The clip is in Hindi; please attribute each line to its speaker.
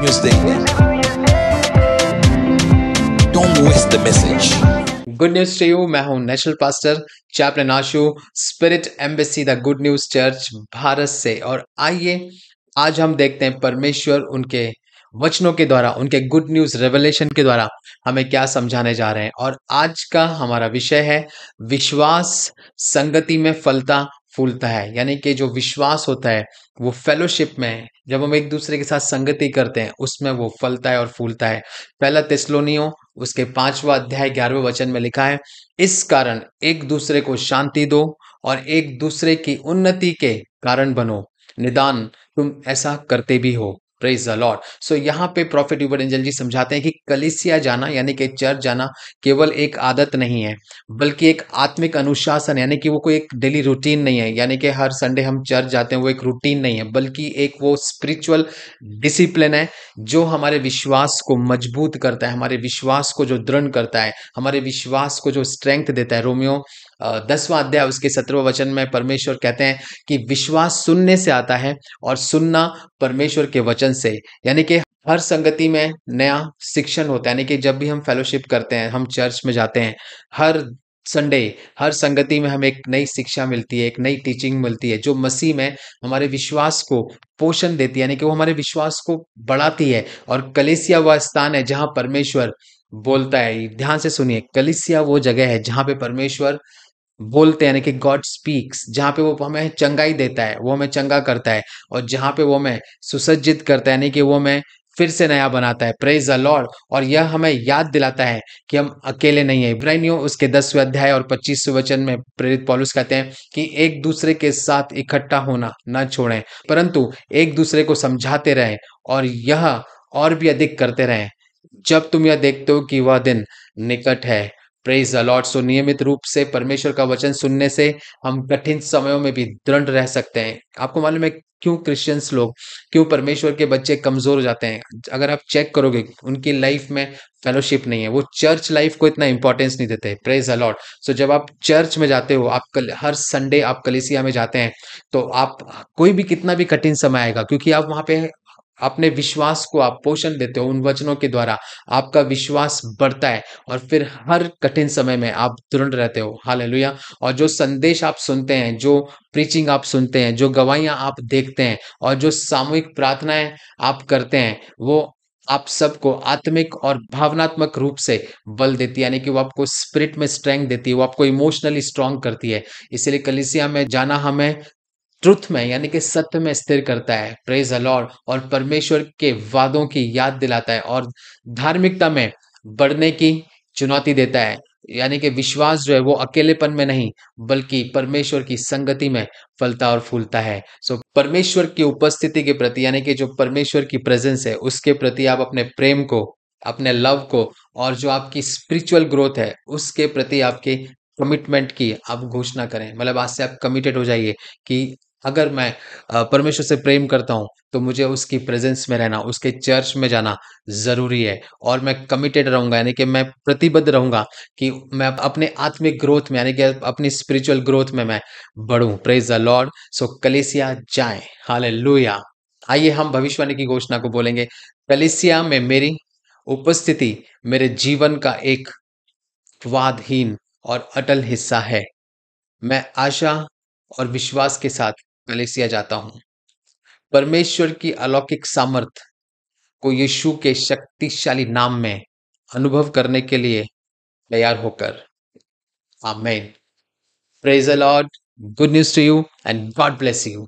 Speaker 1: news thing. Don't waste the message.
Speaker 2: Good news to you. मैं हूं national pastor chaplain Ashu, spirit embassy the good news church Bharat से। और आइए आज हम देखते हैं परमेश्वर उनके वचनों के द्वारा, उनके गुड न्यूज रेवलेशन के द्वारा हमें क्या समझाने जा रहे हैं। और आज का हमारा विषय है विश्वास संगति में फलता फूलता है। यानी कि जो विश्वास होता है वो फेलोशिप में, जब हम एक दूसरे के साथ संगति करते हैं उसमें वो फलता है और फूलता है। पहला थिस्सलुनीयों उसके 5वां अध्याय 11वें वचन में लिखा है, इस कारण एक दूसरे को शांति दो और एक दूसरे की उन्नति के कारण बनो, निदान तुम ऐसा करते भी हो। Praise the Lord. सो यहाँ पे प्रॉफिट यूबरंजल जी समझाते हैं कि कलीसिया जाना यानी कि चर्च जाना केवल एक आदत नहीं है, बल्कि एक आत्मिक अनुशासन, यानी कि वो कोई एक डेली रूटीन नहीं है। यानी कि हर संडे हम चर्च जाते हैं वो एक रूटीन नहीं है, बल्कि एक वो स्पिरिचुअल डिसिप्लिन है जो हमारे विश्वास को मजबूत करता है, हमारे विश्वास को जो दृढ़ करता है, हमारे विश्वास को जो स्ट्रेंथ देता है। रोमियो 10वां अध्याय उसके 17वें वचन में परमेश्वर कहते हैं कि विश्वास सुनने से आता है और सुनना परमेश्वर के वचन से। यानी कि हर संगति में नया शिक्षण होता है। यानी कि जब भी हम फेलोशिप करते हैं, हम चर्च में जाते हैं, हर संडे हर संगति में हमें एक नई शिक्षा मिलती है, एक नई टीचिंग मिलती है जो मसीह में हमारे विश्वास को पोषण देती है, यानी कि वो हमारे विश्वास को बढ़ाती है। और कलीसिया वह स्थान है जहां परमेश्वर बोलता है। ध्यान से सुनिए, कलीसिया वो जगह है जहां पे परमेश्वर बोलते हैं, यानी कि गॉड स्पीक्स, जहाँ पे वो हमें चंगाई देता है, वो हमें चंगा करता है, और जहाँ पे वो हमें सुसज्जित करता है, यानी कि वो हमें फिर से नया बनाता है। Praise the Lord. और यह हमें याद दिलाता है कि हम अकेले नहीं है। इब्रानियों उसके 10वें अध्याय और 25वें वचन में प्रेरित पौलुस कहते हैं कि एक दूसरे के साथ इकट्ठा होना न छोड़ें, परंतु एक दूसरे को समझाते रहें, और यह और भी अधिक करते रहें जब तुम यह देखते हो कि वह दिन निकट है। Praise the Lord. सो नियमित रूप से परमेश्वर का वचन सुनने से हम कठिन समयों में भी दृढ़ रह सकते हैं। आपको मालूम है क्यों क्रिश्चियंस लोग, क्यों परमेश्वर के बच्चे कमजोर हो जाते हैं? अगर आप चेक करोगे उनकी लाइफ में फेलोशिप नहीं है, वो चर्च लाइफ को इतना इंपॉर्टेंस नहीं देते। Praise the Lord. सो जब आप चर्च में जाते हो, हर संडे आप कलीसिया में जाते हैं, तो आप कोई भी कितना भी कठिन समय आएगा, क्योंकि आप वहां पे अपने विश्वास को आप पोषण देते हो उन वचनों के द्वारा, आपका विश्वास बढ़ता है और फिर हर कठिन समय में आप दृढ़ रहते हो। हालेलुया। और जो संदेश आप सुनते हैं, जो प्रीचिंग आप सुनते हैं, जो गवाहियां आप देखते हैं, और जो सामूहिक प्रार्थनाएं आप करते हैं, वो आप सबको आत्मिक और भावनात्मक रूप से बल देती है। यानी कि वो आपको स्पिरिट में स्ट्रेंथ देती है, वो आपको इमोशनली स्ट्रांग करती है। इसलिए कलीसिया में जाना हमें ट्रुथ में, यानी कि सत्य में स्थिर करता है। Praise the Lord. और परमेश्वर के वादों की याद दिलाता है और धार्मिकता में बढ़ने की चुनौती देता है। यानी कि विश्वास जो है वो अकेलेपन में नहीं, बल्कि परमेश्वर की संगति में फलता और फूलता है। सो परमेश्वर की उपस्थिति के प्रति, यानी कि जो परमेश्वर की प्रेजेंस है उसके प्रति आप अपने प्रेम को, अपने लव को, और जो आपकी स्पिरिचुअल ग्रोथ है उसके प्रति आपके कमिटमेंट की आप घोषणा करें। मतलब आज से आप कमिटेड हो जाइए कि अगर मैं परमेश्वर से प्रेम करता हूँ तो मुझे उसकी प्रेजेंस में रहना, उसके चर्च में जाना ज़रूरी है। और मैं कमिटेड रहूँगा, यानी कि मैं प्रतिबद्ध रहूँगा कि मैं अपने आत्मिक ग्रोथ में, यानी कि अपनी स्पिरिचुअल ग्रोथ में मैं बढ़ूँ। Praise the Lord. सो कलीसिया जाएँ। हालेलुया। आइए हम भविष्यवाणी की घोषणा को बोलेंगे। कलीसिया में मेरी उपस्थिति मेरे जीवन का एक वादहीन और अटल हिस्सा है। मैं आशा और विश्वास के साथ कलीसिया जाता हूँ, परमेश्वर की अलौकिक सामर्थ को यीशु के शक्तिशाली नाम में अनुभव करने के लिए तैयार होकर। Amen. Praise the Lord. Good news to you and God bless you.